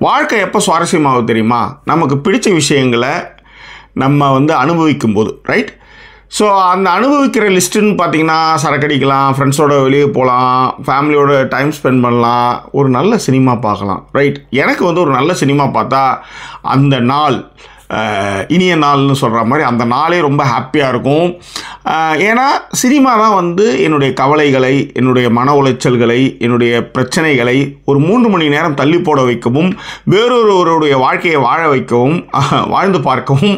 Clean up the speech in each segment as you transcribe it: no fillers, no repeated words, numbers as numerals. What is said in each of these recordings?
வாழ்க்கை எப்போ சுவாரஸ்யமாகும் தெரியுமா? நமக்கு பிடிச்ச விஷயங்களை நம்ம அனுபவிக்கும் போது, ரைட்? ஸோ அந்த அனுபவிக்கிற லிஸ்ட்டுன்னு பார்த்தீங்கன்னா, சரக்கடிக்கலாம், ஃப்ரெண்ட்ஸோட வெளியே போகலாம், ஃபேமிலியோட டைம் ஸ்பெண்ட் பண்ணலாம், ஒரு நல்ல சினிமா பார்க்கலாம், ரைட்? எனக்கு ஒரு நல்ல சினிமா பார்த்தா அந்த நாள் இனிய நாள்னு சொல்கிற மாதிரி அந்த நாளே ரொம்ப ஹாப்பியாக இருக்கும். ஏன்னா சினிமா தான் என்னுடைய கவலைகளை, என்னுடைய மன உளைச்சல்களை, என்னுடைய பிரச்சனைகளை ஒரு 3 மணி நேரம் தள்ளி போட வைக்கவும், வேறொருவருடைய வாழ்க்கையை வாழ வைக்கவும், வாழ்ந்து பார்க்கவும்,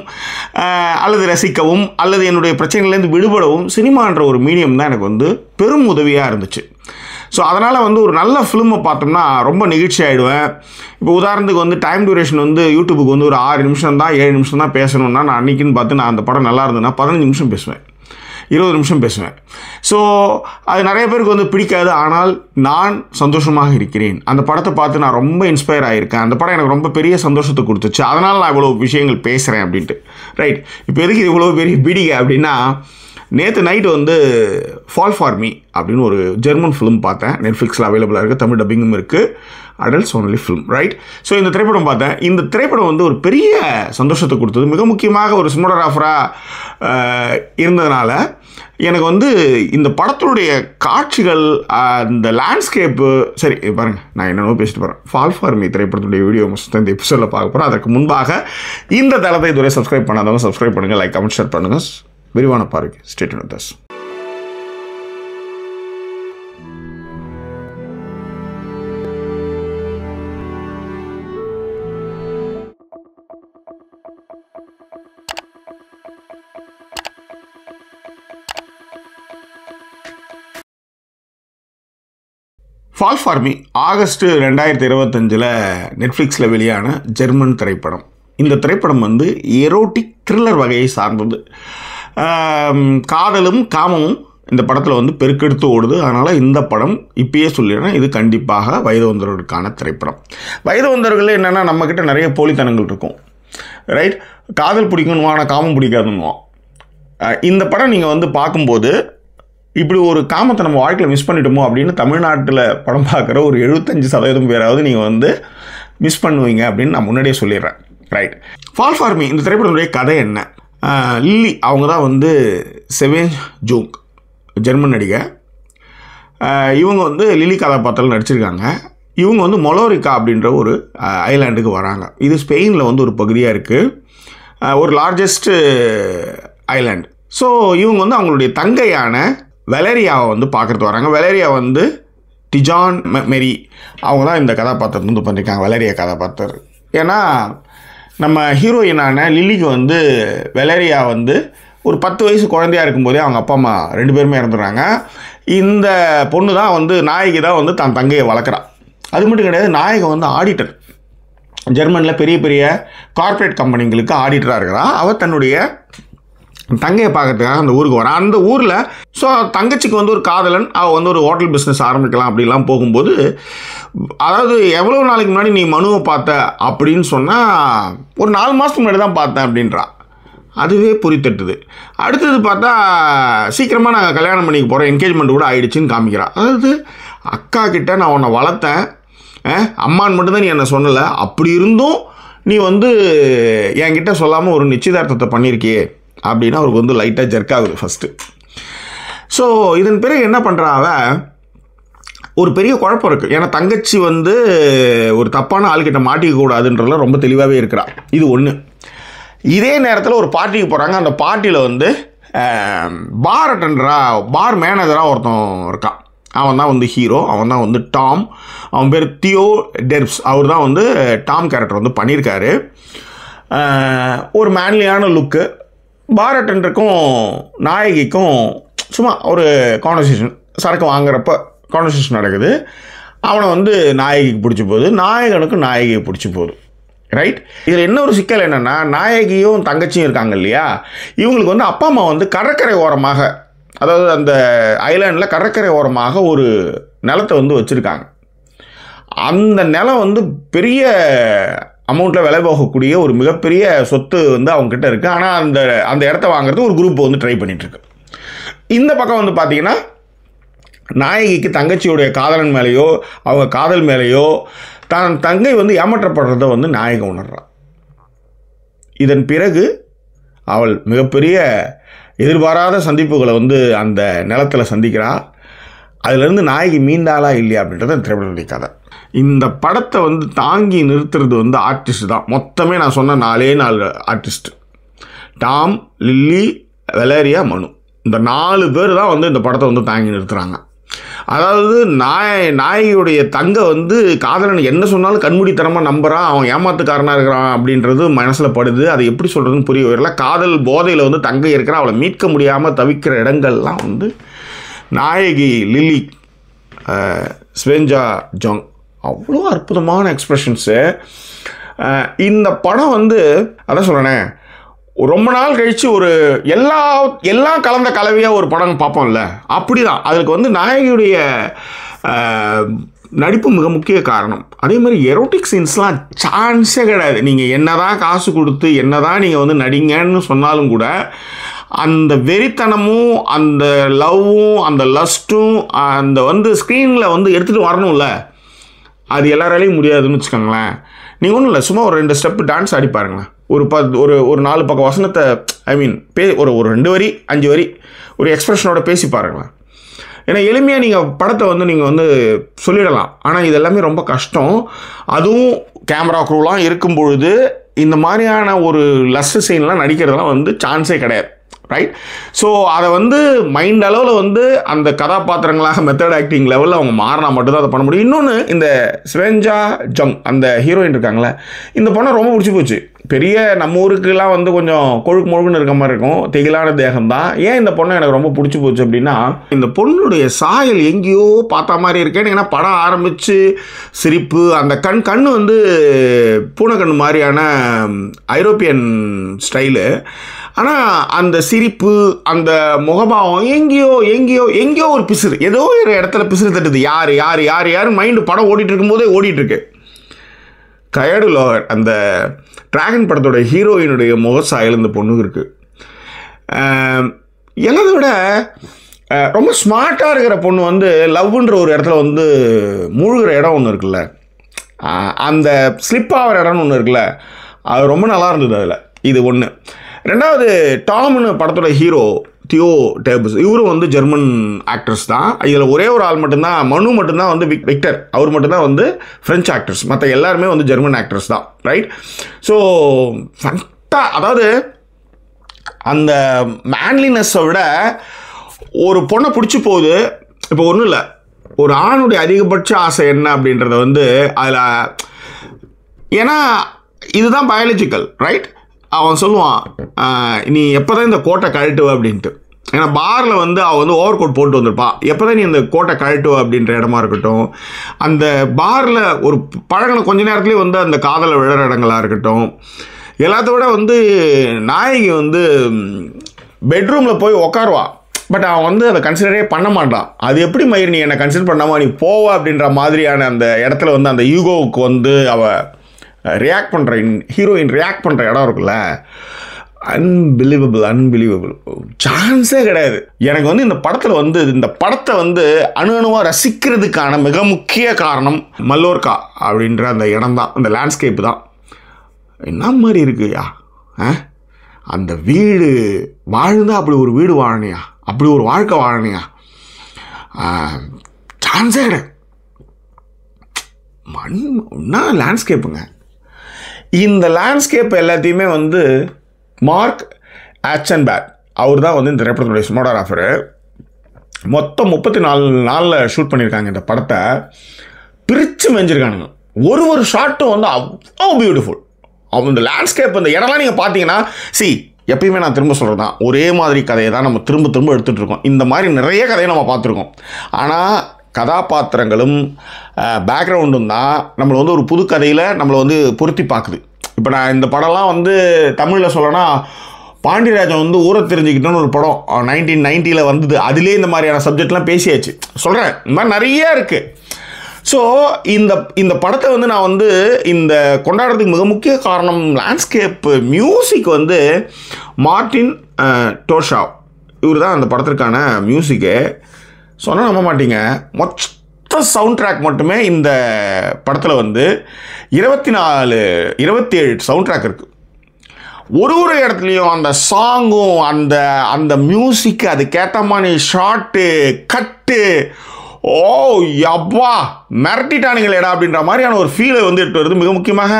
அல்லது ரசிக்கவும், அல்லது என்னுடைய பிரச்சனைகள்லேருந்து விடுபடவும் சினிமான்ற ஒரு மீடியம் தான் எனக்கு பெரும் உதவியாக இருந்துச்சு. ஸோ அதனால் ஒரு நல்ல ஃபிலிமை பார்த்தோம்னா ரொம்ப நெகிழ்ச்சி ஆகிடுவேன். இப்போ உதாரணத்துக்கு டைம் டியூரேஷன் யூடியூபுக்கு ஒரு 6 நிமிஷம் தான் 7 நிமிஷம் தான் பேசணுன்னா, நான் அன்றைக்கின்னு பார்த்து நான் அந்த படம் நல்லா இருந்ததுன்னா 15 நிமிஷம் பேசுவேன், 20 நிமிஷம் பேசுவேன். ஸோ அது நிறைய பேருக்கு பிடிக்காது. ஆனால் நான் சந்தோஷமாக இருக்கிறேன். அந்த படத்தை பார்த்து நான் ரொம்ப இன்ஸ்பயர் ஆகியிருக்கேன். அந்த படம் எனக்கு ரொம்ப பெரிய சந்தோஷத்தை கொடுத்துச்சு. அதனால் நான் இவ்வளோ விஷயங்கள் பேசுகிறேன் அப்படின்ட்டு, ரைட்? இப்போ எதுக்கு இவ்வளோ பெரிய பிடிங்க அப்படின்னா, நேற்று நைட்டு ஃபால் ஃபார் மீ அப்படின்னு ஒரு ஜெர்மன் ஃபிலிம் பார்த்தேன். நெட்ஃப்ளிக்ஸில் அவைலபிளாக இருக்குது, தமிழ் டப்பிங்கும் இருக்குது, adults only film, right? So இந்த திரைப்படம் பார்த்தேன். இந்த திரைப்படம் ஒரு பெரிய சந்தோஷத்தை கொடுத்தது. மிக முக்கியமாக ஒரு சினிமாட்டோகிராஃபராக இருந்ததுனால எனக்கு இந்த படத்தினுடைய காட்சிகள், இந்த லேண்ட்ஸ்கேப்பு, சரி பாருங்கள், நான் என்னென்னோ பேசிட்டு போகிறேன். ஃபால் ஃபார் மீ திரைப்படத்துடைய வீடியோ மொத்தம் இந்த எபிசோடில் பார்க்க போகிறேன். அதற்கு முன்பாக இந்த தளத்தை இதுவரை சப்ஸ்கிரைப் பண்ணாதவங்க சப்ஸ்கிரைப் பண்ணுங்கள், லைக், கமெண்ட், ஷேர் பண்ணுங்கள். விரிவான பார்வைக்கு stay tune with us. Fall for me August 2025 நெட்ஃப்ளிக்ஸில் வெளியான ஜெர்மன் திரைப்படம். இந்த திரைப்படம் எரோட்டிக் த்ரில்லர் வகையை சார்ந்தது. காதலும் காமமும் இந்த படத்தில் பெருக்கெடுத்து ஓடுது. அதனால் இந்த படம் இப்பயே சொல்லிடுறேன், இது கண்டிப்பாக வயது வந்தவர்களுக்கான திரைப்படம். வயது வந்தவர்கள் என்னென்னா, நம்மக்கிட்ட நிறைய போலித்தனங்கள் இருக்கும், ரைட்? காதல் பிடிக்கணுமா, ஆனால் காமம் பிடிக்காதுன்னுவோம். இந்த படம் நீங்கள் பார்க்கும்போது இப்படி ஒரு காமத்தை நம்ம வாழ்க்கையில் மிஸ் பண்ணிட்டோமோ அப்படின்னு தமிழ்நாட்டில் படம் பார்க்குற ஒரு 75% பேராவது நீங்கள் மிஸ் பண்ணுவீங்க அப்படின்னு நான் முன்னாடியே சொல்லிடுறேன், ரைட்? ஃபால் ஃபார் மீ இந்த திரைப்படத்துடைய கதை என்ன? லில்லி அவங்க தான் செவேன் ஜூங், ஜெர்மன் நடிகை. இவங்க லில்லி கதாபாத்திரத்தில் நடிச்சிருக்காங்க. இவங்க மொலோரிக்கா அப்படின்ற ஒரு ஐலாண்டுக்கு வராங்க. இது ஸ்பெயினில் ஒரு பகுதியாக இருக்குது, ஒரு லார்ஜஸ்ட்டு ஐலாண்டு. ஸோ இவங்க அவங்களுடைய தங்கையான வெலேரியாவை பார்க்குறது வராங்க. வெலேரியா டிஜான் மெரி அவங்க தான் இந்த கதாபாத்திரத்தை பண்ணியிருக்காங்க, வெலேரியா கதாபாத்திரம். ஏன்னா நம்ம ஹீரோயினான லில்லிக்கு வெலேரியா ஒரு 10 வயசு குழந்தையாக இருக்கும்போதே அவங்க அப்பா அம்மா 2 பேருமே இறந்துடுறாங்க. இந்த பொண்ணு தான் நாயகி தான் தான் தங்கையை வளர்க்குறான். அது மட்டும் கிடையாது, நாயகன் ஆடிட்டர், ஜெர்மனியில் பெரிய பெரிய கார்ப்பரேட் கம்பெனிங்களுக்கு ஆடிட்டராக இருக்கிறான். அவள் தன்னுடைய தங்கையை பார்க்கறதுக்காக அந்த ஊருக்கு வரான். அந்த ஊரில் ஸோ தங்கச்சிக்கு ஒரு காதலன், அவள் ஒரு ஹோட்டல் பிஸ்னஸ் ஆரம்பிக்கலாம் அப்படிலாம் போகும்போது, அதாவது எவ்வளோ நாளைக்கு முன்னாடி நீ மனுவை பார்த்த அப்படின்னு சொன்னால், ஒரு 4 மாதத்துக்கு முன்னாடி தான் பார்த்தேன் அப்படின்றா. அதுவே புரித்தட்டுது. அடுத்தது பார்த்தா சீக்கிரமாக நாங்கள் கல்யாணம் பண்ணிக்க போகிறோம், என்கேஜ்மெண்ட் கூட ஆகிடுச்சின்னு காமிக்கிறான். அதாவது அக்கா கிட்ட நான் உன்னை வளர்த்தேன், அம்மான்னு மட்டும்தான் நீ என்னை சொன்னலை, அப்படி இருந்தும் நீ என்கிட்ட சொல்லாமல் ஒரு நிச்சயதார்த்தத்தை பண்ணியிருக்கியே அப்படின்னா அவருக்கு லைட்டாக ஜெர்க் ஆகுது ஃபஸ்ட்டு. ஸோ இதன் பிறகு என்ன பண்ணுறாவ, ஒரு பெரிய குழப்பம் இருக்குது. ஏன்னா தங்கச்சி ஒரு தப்பான ஆள்கிட்ட மாட்டிக்க கூடாதுன்றதுல ரொம்ப தெளிவாகவே இருக்கிறா. இது ஒன்று. இதே நேரத்தில் ஒரு பார்ட்டிக்கு போகிறாங்க. அந்த பார்ட்டியில் பார் அட்டெண்டராக, பார் மேனேஜராக ஒருத்தன் இருக்கான். அவன் தான் ஹீரோ. அவன் தான் டாம். அவன் பேர் தியோ டெர்ப்ஸ். அவர் தான் டாம் கேரக்டர் பண்ணியிருக்காரு. ஒரு மேன்லியான லுக்கு. பார் அட்டெண்டருக்கும் நாயகிக்கும் சும்மா ஒரு கான்வர்சேஷன், சரக்கு வாங்குறப்ப கான்வர்சேஷன் நடக்குது. அவனை நாயகிக்கு பிடிச்சி போகுது, நாயகனுக்கும் நாயகியை பிடிச்சி போகுது, ரைட்? இதில் என்ன ஒரு சிக்கல் என்னென்னா, நாயகியும் தங்கச்சியும் இருக்காங்க இல்லையா, இவங்களுக்கு அப்பா அம்மா கடற்கரை ஓரமாக, அதாவது அந்த ஐலாண்டில் கடற்கரை ஓரமாக ஒரு நிலத்தை வச்சுருக்காங்க. அந்த நிலம் பெரிய அமௌண்ட்டில் விலை போகக்கூடிய ஒரு மிகப்பெரிய சொத்து அவங்ககிட்ட இருக்குது. ஆனால் அந்த இடத்த வாங்குறது ஒரு குரூப் ட்ரை பண்ணிகிட்ருக்கு. இந்த பக்கம் பார்த்தீங்கன்னா, நாயகிக்கு தங்கச்சியுடைய காதலன் மேலேயோ அவங்க காதல் மேலேயோ தான் தங்கை வந்து ஏமாற்றப்படுறத வந்து நாயகி உணர்றான். இதன் பிறகு அவள் மிகப்பெரிய எதிர்பாராத சந்திப்புகளை வந்து அந்த நிலத்தில் சந்திக்கிறா. அதுலேருந்து நாயகி மீண்டாளா இல்லையா அப்படின்றத திரைப்படத்துடைய கதை. இந்த படத்தை வந்து தாங்கி நிறுத்துறது வந்து ஆர்டிஸ்ட் தான். மொத்தமே நான் சொன்ன 4 ஆர்டிஸ்ட், டாம், லில்லி, வெலேரியா, மனு, இந்த 4 பேர் தான் வந்து இந்த படத்தை வந்து தாங்கி நிறுத்துகிறாங்க. அதாவது நாயகியுடைய தங்கை வந்து காதலன் என்ன சொன்னாலும் கண்மூடித்தனமாக நம்புகிறான், அவன் ஏமாத்துக்காரனாக இருக்கிறான் அப்படின்றது மனசில் படுது. அதை எப்படி சொல்கிறதுன்னு புரிய வரல. காதல் போதையில் வந்து தங்கை இருக்கிறான், அவளை மீட்க முடியாமல் தவிக்கிற இடங்கள்லாம் வந்து நாயகி லில்லி ஸ்வென்ஜா ஜாங் அவ்வளோ அற்புதமான எக்ஸ்ப்ரெஷன்ஸு. இந்த படம் வந்து அதான் சொல்கிறேனே, ரொம்ப நாள் கழித்து ஒரு எல்லாம் கலந்த கலவையாக ஒரு படம் பார்ப்போம்ல, அப்படி தான். அதுக்கு வந்து நாயகியுடைய நடிப்பு மிக முக்கிய காரணம். அதே மாதிரி எரோட்டிக் சீன்ஸ்லாம் சான்ஸே கிடையாது. நீங்கள் என்ன தான் காசு கொடுத்து என்ன தான் நீங்கள் வந்து நடிங்கன்னு சொன்னாலும் கூட அந்த வெறித்தனமும் அந்த லவ்வும் அந்த லஸ்ட்டும் அந்த வந்து ஸ்க்ரீனில் வந்து எடுத்துகிட்டு வரணும்ல, அது எல்லாராலையும் முடியாதுன்னு வச்சுக்கோங்களேன். நீங்கள் ஒன்றும் இல்லை, சும்மா ஒரு 2 ஸ்டெப்பு டான்ஸ் ஆடி பாருங்களேன். ஒரு 4 பக்கம் வசனத்தை ஒரு 2 வரி 5 வரி ஒரு எக்ஸ்ப்ரெஷனோட பேசி பாருங்களேன். ஏன்னா எளிமையாக நீங்கள் படத்தை வந்து நீங்கள் வந்து சொல்லிடலாம். ஆனால் இது எல்லாமே ரொம்ப கஷ்டம். அதுவும் கேமரா க்ரூலாம் இருக்கும் பொழுது இந்த மாதிரியான ஒரு லஸ்ட் சீன்லாம் நடிக்கிறதுலாம் வந்து சான்ஸே கிடையாது, ரைட்? ஸோ அதை வந்து மைண்ட் அளவில் வந்து அந்த கதாபாத்திரங்களாக மெத்தட் ஆக்டிங் லெவலில் அவங்க மாறினா மட்டும்தான் அதை பண்ண முடியும். இன்னொன்று, இந்த ஸ்வென்ஜா ஜங் அந்த ஹீரோயின் இருக்காங்களே, இந்த பொண்ணை ரொம்ப பிடிச்சி போச்சு. பெரிய நம்ம ஊருக்குலாம் வந்து கொஞ்சம் கொழுக்கு முழுக்குன்னு இருக்க மாதிரி இருக்கும், திகிலான தேகம் தான். ஏன் இந்த பொண்ணை எனக்கு ரொம்ப பிடிச்சி போச்சு அப்படின்னா, இந்த பொண்ணுடைய சாயல் எங்கேயோ பார்த்த மாதிரி இருக்கேன்னு. ஏன்னா படம் ஆரம்பித்து சிரிப்பு, அந்த கண் வந்து பூனைக்கண் மாதிரியான ஐரோப்பியன் ஸ்டைலு. ஆனால் அந்த சிரிப்பு, அந்த முகபாவம் எங்கேயோ ஒரு பிசுறு, ஏதோ ஒரு இடத்துல பிசுறு தட்டுது. யார் மைண்டு படம் ஓடிட்டு இருக்கும்போதே ஓடிட்டுருக்கு. கயடு லோவர் அந்த டிராகன் படத்தோட ஹீரோயினுடைய முகசாயல் இந்த பொண்ணுக்கு இருக்குது. எல்லாத்தை விட ரொம்ப ஸ்மார்ட்டாக இருக்கிற பொண்ணு வந்து லவ்ன்ற ஒரு இடத்துல வந்து மூழ்கிற இடம் ஒன்று இருக்குல்ல, அந்த ஸ்லிப் ஆகிற இடம்னு ஒன்று இருக்குல்ல, அது ரொம்ப நல்லா இருந்தது அதில். இது ஒன்று. ரெண்டாவது, டாம்னு படத்தோட ஹீரோ தியோ டேபஸ், இவரும் வந்து ஜெர்மன் ஆக்டர்ஸ் தான். இதில் ஒரே ஒரு ஆள் மட்டும்தான், மனு மட்டும்தான் வந்து விக்டர், அவர் மட்டும்தான் வந்து ஃப்ரெஞ்ச் ஆக்டர்ஸ். மற்ற எல்லாருமே வந்து ஜெர்மன் ஆக்டர்ஸ் தான், ரைட்? ஸோ அதாவது அந்த மேன்லினஸை விட ஒரு பொண்ணை பிடிச்சி போகுது. இப்போ ஒன்றும் இல்லை, ஒரு ஆணுடைய அதிகபட்ச ஆசை என்ன அப்படின்றத வந்து அதில், ஏன்னா இதுதான் பயாலஜிக்கல், ரைட்? அவன் சொல்லுவான், நீ எப்போ தான் இந்த கோட்டை கழட்டுவ அப்படின்ட்டு. ஏன்னா பாரில் வந்து அவள் வந்து ஓவர் கோட் போட்டு வந்திருப்பாள். எப்போ தான் நீ இந்த கோட்டை கழட்டுவ அப்படின்ற இடமா இருக்கட்டும், அந்த பாரில் ஒரு பழகின கொஞ்ச நேரத்துலேயே வந்து அந்த காதலை விழற இடங்களாக இருக்கட்டும், எல்லாத்த விட வந்து நாயகி வந்து பெட்ரூமில் போய் உக்காருவா. பட் அவன் வந்து அதை கன்சிடரே பண்ண மாட்டான். அது எப்படி மயிர் நீ என்னை கன்சிடர் பண்ணாமா நீ போவா அப்படின்ற மாதிரியான அந்த இடத்துல வந்து அந்த ஈகோவுக்கு வந்து அவள் ரியாக்ட் பண்ணுற ஹீரோயின் ரியாக்ட் பண்ணுற இடம் இருக்குல்ல, அன்பிலீவபிள், சான்ஸே கிடையாது. எனக்கு வந்து இந்த படத்தில் வந்து இந்த படத்தை வந்து அணுவாக ரசிக்கிறதுக்கான மிக முக்கிய காரணம் மல்லோர்கா அப்படின்ற அந்த இடம் தான், அந்த லேண்ட்ஸ்கேப்பு தான். என்ன மாதிரி இருக்குயா, அந்த வீடு வாழ்ந்தா அப்படி ஒரு வீடு வாழனியா, அப்படி ஒரு வாழ்க்கை வாழனியா, சான்ஸே கிடையாது. என்ன லேண்ட்ஸ்கேப்புங்க. இந்த லேண்ட்ஸ்கேப் எல்லாத்தையுமே வந்து மார்க் ஆச்சன்பேர்க் அவர் தான் வந்து இந்த திரைப்படத்துடைய சினிமாட்டோகிராஃபரு. மொத்தம் 34 நாளில் ஷூட் பண்ணியிருக்காங்க இந்த படத்தை. பிரித்து மெஞ்சிருக்கானுங்க. ஒரு ஷாட்டும் வந்து அவ்வளோ பியூட்டிஃபுல். இந்த லேண்ட்ஸ்கேப், இந்த இடம்லாம் நீங்கள் பார்த்தீங்கன்னா, எப்பயுமே நான் திரும்ப சொல்கிறது தான், ஒரே மாதிரி கதையை தான் நம்ம திரும்ப எடுத்துகிட்டு இருக்கோம். இந்த மாதிரி நிறைய கதையை நம்ம பார்த்துருக்கோம். ஆனால் கதாபாத்திரங்களும் பேக்ரவுண்டும் தான் நம்மளை வந்து ஒரு புது கதையில் நம்மளை வந்து பொருத்தி பார்க்குது. இப்போ நான் இந்த படம்லாம் வந்து தமிழில் சொல்லனா, பாண்டியராஜன் வந்து ஊரை தெரிஞ்சுக்கிட்டோன்னு ஒரு படம் 1990 வந்தது. அதிலே இந்த மாதிரியான சப்ஜெக்ட்லாம் பேசியாச்சு. சொல்கிறேன், இந்த மாதிரி நிறைய இருக்குது. ஸோ இந்த படத்தை வந்து நான் வந்து இந்த கொண்டாடுறதுக்கு மிக முக்கிய காரணம் லேண்ட்ஸ்கேப். மியூசிக் வந்து மார்டின் டோஷாவ், இவர் தான் அந்த படத்திற்கான மியூசிக்கு. சொன்னால் நம்ப மாட்டீங்க, மொத்த மொத்த சவுண்ட் ட்ராக் மட்டுமே இந்த படத்தில் வந்து 27 சவுண்ட் ட்ராக் இருக்குது. ஒரு இடத்துலையும் அந்த சாங்கும் அந்த மியூசிக்கு அதுக்கேற்ற மாதிரி ஷார்ட்டு கட்டு யப்பா மிரட்டிட்டானுங்களேடா அப்படின்ற மாதிரியான ஒரு ஃபீலை வந்து எடுத்து வருது. மிக முக்கியமாக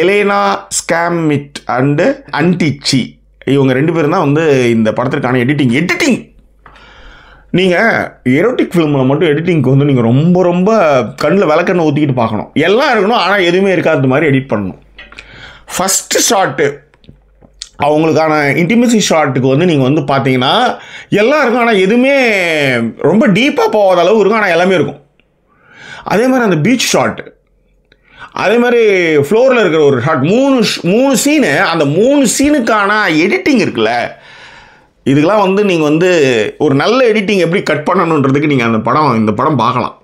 எலேனா ஸ்காமிட் அண்டு அன்டிச்சி இவங்க 2 பேரும் தான் வந்து இந்த படத்திற்கான எடிட்டிங் நீங்கள் எரோட்டிக் ஃபிலிமில் மட்டும் எடிட்டிங்க்கு வந்து நீங்கள் ரொம்ப கண்ணில் விளக்கெண்ணெய் ஊற்றிக்கிட்டு பார்க்கணும். எல்லாம் இருக்கணும், ஆனால் எதுவுமே இருக்காத மாதிரி எடிட் பண்ணணும். ஃபஸ்ட்டு ஷாட்டு அவங்களுக்கான இன்டிமேசி ஷாட்டுக்கு வந்து நீங்கள் வந்து பார்த்தீங்கன்னா எல்லாம் இருக்கும், ஆனால் எதுவுமே ரொம்ப டீப்பாக போகாத அளவு இருக்கும், ஆனால் எல்லாமே இருக்கும். அதே மாதிரி அந்த பீச் ஷாட்டு, அதே மாதிரி ஃப்ளோரில் இருக்கிற ஒரு ஷாட், 3 சீனு. அந்த 3 சீனுக்கான எடிட்டிங் இருக்குல்ல, இதுக்கெல்லாம் வந்து நீங்கள் வந்து ஒரு நல்ல எடிட்டிங் எப்படி கட் பண்ணணுன்றதுக்கு நீங்கள் இந்த படம் பார்க்கலாம்.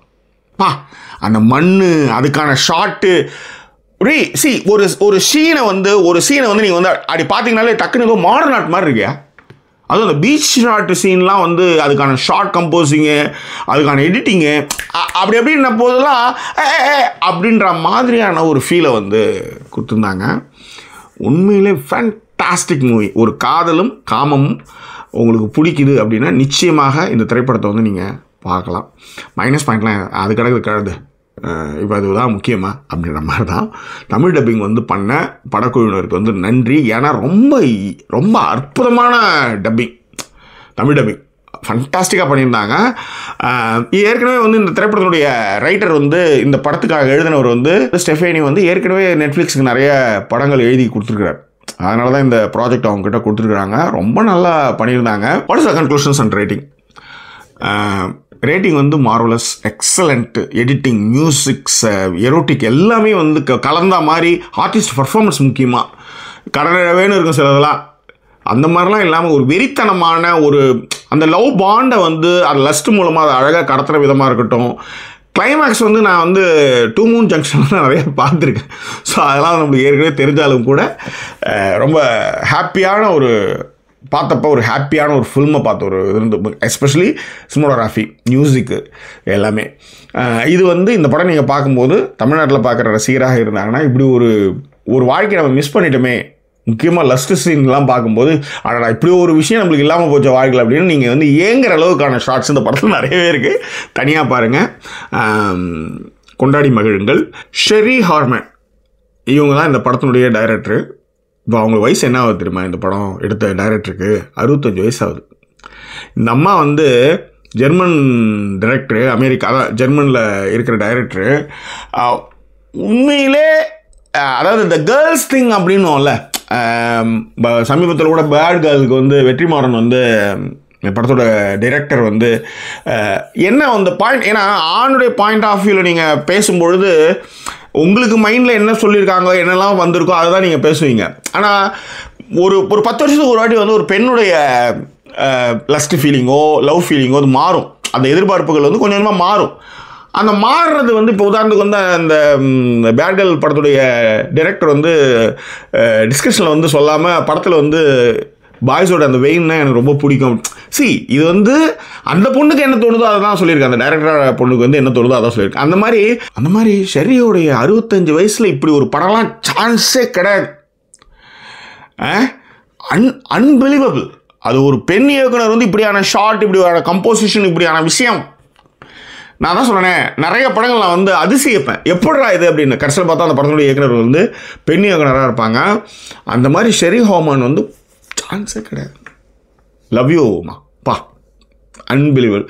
அந்த மண் அதுக்கான ஷாட்டு ஒரு சீனை வந்து நீங்கள் வந்து அப்படி பார்த்தீங்கன்னாலே டக்குன்னு ஏதோ மாடர்ன் ஆர்ட் மாதிரி இருக்கியா. அதுவும் அந்த பீச் ஷாட் சீன்லாம் வந்து அதுக்கான ஷார்ட் கம்போசிங்கு அதுக்கான எடிட்டிங்கு அப்படின்ன போதெல்லாம் அப்படின்ற மாதிரியான ஒரு ஃபீலை வந்து கொடுத்துருந்தாங்க. உண்மையிலே ஃபேண்டாஸ்டிக் மூவி. ஒரு காதலும் காமமும் உங்களுக்கு பிடிக்குது அப்படின்னா நிச்சயமாக இந்த திரைப்படத்தை வந்து நீங்கள் பார்க்கலாம். மைனஸ் பாயிண்ட்லாம் அது கிடக்குது இப்போ அதுதான் முக்கியமாக அப்படின்ற மாதிரி தான். தமிழ் டப்பிங் வந்து பண்ண படக்குழுவினருக்கு வந்து நன்றி. ஏன்னா ரொம்ப அற்புதமான டப்பிங், தமிழ் டப்பிங் ஃபண்டாஸ்டிக்காக பண்ணியிருந்தாங்க. ஏற்கனவே வந்து இந்த திரைப்படத்தினுடைய ரைட்டர் வந்து இந்த படத்துக்காக எழுதினவர் வந்து ஸ்டெஃபேனி வந்து ஏற்கனவே நெட்ஃப்ளிக்ஸுக்கு நிறைய படங்கள் எழுதி கொடுத்துருக்குறார். அதனால தான் இந்த ப்ராஜெக்ட் அவங்ககிட்ட கொடுத்துருக்குறாங்க. ரொம்ப நல்லா பண்ணியிருந்தாங்க. What is the conclusions and rating வந்து marvellous, excellent editing, musics, erotic எல்லாமே வந்து கலந்தா மாதிரி. ஆர்டிஸ்ட் பர்ஃபார்மன்ஸ் முக்கியமாக கடனவேன்னு இருக்கும் சிலதெல்லாம், அந்த மாதிரிலாம் இல்லாமல் ஒரு வெறித்தனமான ஒரு அந்த லவ் பாண்டை வந்து அது லஸ்ட் மூலமாக அதை அழகாக கடத்துகிற விதமாக இருக்கட்டும். கிளைமேக்ஸ் வந்து நான் வந்து 2 மூன் ஜங்ஷன் தான் நிறைய பார்த்துருக்கேன். ஸோ அதெல்லாம் நம்மளுக்கு ஏற்கனவே தெரிஞ்சாலும் கூட ரொம்ப ஹாப்பியான ஒரு ஹாப்பியான ஒரு ஃபில்மை பார்த்த ஒரு இது இருந்து, எஸ்பெஷலி சினிமோகிராஃபி, மியூசிக்கு எல்லாமே. இது வந்து இந்த படம் நீங்கள் பார்க்கும்போது தமிழ்நாட்டில் பார்க்குற ரசிகராக இருந்தாங்கன்னா இப்படி ஒரு வாழ்க்கையை நம்ம மிஸ் பண்ணிட்டோமே. முக்கியமாக லஸ்ட் சீன்லாம் பார்க்கும்போது ஆனால் இப்படி ஒரு விஷயம் நம்மளுக்கு இல்லாமல் போச்ச வாழ்க்கை அப்படின்னு நீங்கள் வந்து ஏங்குற அளவுக்கான ஷார்ட்ஸ் இந்த படத்தில் நிறையவே இருக்குது. தனியாக பாருங்கள், கொண்டாடி மகிழுங்கள். ஷெரி ஹார்மன் இவங்க தான் இந்த படத்தினுடைய டைரக்டரு. இப்போ அவங்க வயசு என்ன ஆகுது தெரியுமா? இந்த படம் எடுத்த டைரக்டருக்கு 65 வயசு ஆகுது. இந்த அம்மா வந்து ஜெர்மன் டைரக்டரு, அமெரிக்கா அதான் ஜெர்மனில் இருக்கிற டைரக்டரு. உண்மையிலே அதாவது இந்த கேர்ள்ஸ் திங் அப்படின்னும்ல, சமீபத்தில் கூட பேட் கேர்ளுக்கு வந்து வெற்றிமாறன் வந்து படத்தோட டைரக்டர் வந்து என்ன அந்த பாயிண்ட், ஏன்னா ஆணுடைய பாயிண்ட் ஆஃப் வியூவில் நீங்கள் பேசும்பொழுது உங்களுக்கு மைண்டில் என்ன சொல்லியிருக்காங்க என்னெல்லாம் வந்திருக்கோ அதை தான் நீங்கள் பேசுவீங்க. ஆனால் ஒரு 10 வருஷத்துக்கு ஒரு வாட்டி வந்து ஒரு பெண்ணுடைய லஸ்ட் ஃபீலிங்கோ லவ் ஃபீலிங்கோ அது மாறும். அந்த எதிர்பார்ப்புகள் வந்து கொஞ்சம் கொஞ்சமாக மாறும். அந்த மாறுறது வந்து இப்போ உதாரணத்துக்கு வந்து அந்த பேட் கேர்ள் படத்துடைய டைரக்டர் வந்து டிஸ்கஷனில் வந்து சொல்லாமல் படத்தில் வந்து பாய்ஸோட அந்த வெயின்னா எனக்கு ரொம்ப பிடிக்கும். இது வந்து அந்த பொண்ணுக்கு என்ன தோணுதோ அதை தான் சொல்லியிருக்கேன். அந்த டைரக்டர் பொண்ணுக்கு வந்து என்ன தோணுதோ அதான் சொல்லியிருக்கேன். அந்த மாதிரி ஷெரியோடைய 65 வயசில் இப்படி ஒரு படம்லாம் சான்ஸே கிடையாது. அன்பிலீவபிள். அது ஒரு பெண் இயக்குனர் வந்து இப்படியான ஷார்ட், இப்படியான கம்போசிஷன், இப்படியான விஷயம். நான் தான் சொல்கிறேன், நிறைய படங்கள் நான் வந்து அதிசயிப்பேன், எப்படிடா இது அப்படின்னு. கடைசியில் பார்த்தா அந்த படத்துடைய இயக்குனர் வந்து பெண் இயக்குனராக இருப்பாங்க. அந்த மாதிரி ஷெரி ஹார்மன் வந்து சான்ஸே கிடையாது. லவ் யூமா பா, அன்பிலீவபிள்.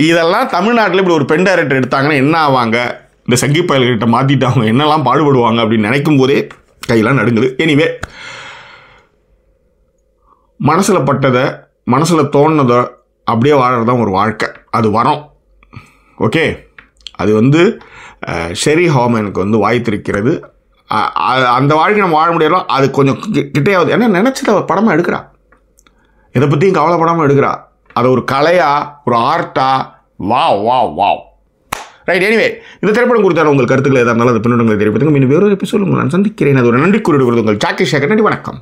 இதெல்லாம் தமிழ்நாட்டில் இப்படி ஒரு பெண் டைரக்டர் எடுத்தாங்கன்னா என்ன ஆவாங்க, இந்த சங்கி பயல்கிட்ட மாற்றிட்டு அவங்க என்னெல்லாம் பாடுபடுவாங்க அப்படின்னு நினைக்கும் போதே கையெல்லாம் நடுங்குது. எனிவே, மனசில் பட்டதை மனசில் தோணுனதை அப்படியே வாழறது தான் ஒரு வாழ்க்கை. அது வரோம். ஓகே, அது வந்து ஷெரி ஹார்மனுக்கு வந்து வாய்த்திருக்கிறது. அந்த வாழ்க்கை நம்ம வாழ முடியலாம். அது கொஞ்சம் கிட்டையாவது. ஏன்னா நினச்சத படமாக எடுக்கிறா, இதை பற்றியும் கவலைப்படாமல் எடுக்கிறா. அதை ஒரு கலையா, ஒரு ஆர்ட்டா, வாவ். ரைட். எனிவே, இந்த திரைப்படம் குறித்தான உங்கள் கருத்துக்களை எதாக இருந்தாலும் அது பின்னோட்டங்களை தெரிவித்துங்க. இன்னும் வேறொரு எபிசோட் நான் சந்திக்கிறேன். அது ஒரு நன்றி கூறிவிடுவது உங்கள் சாக்கி சேகர். நன்றி, வணக்கம்.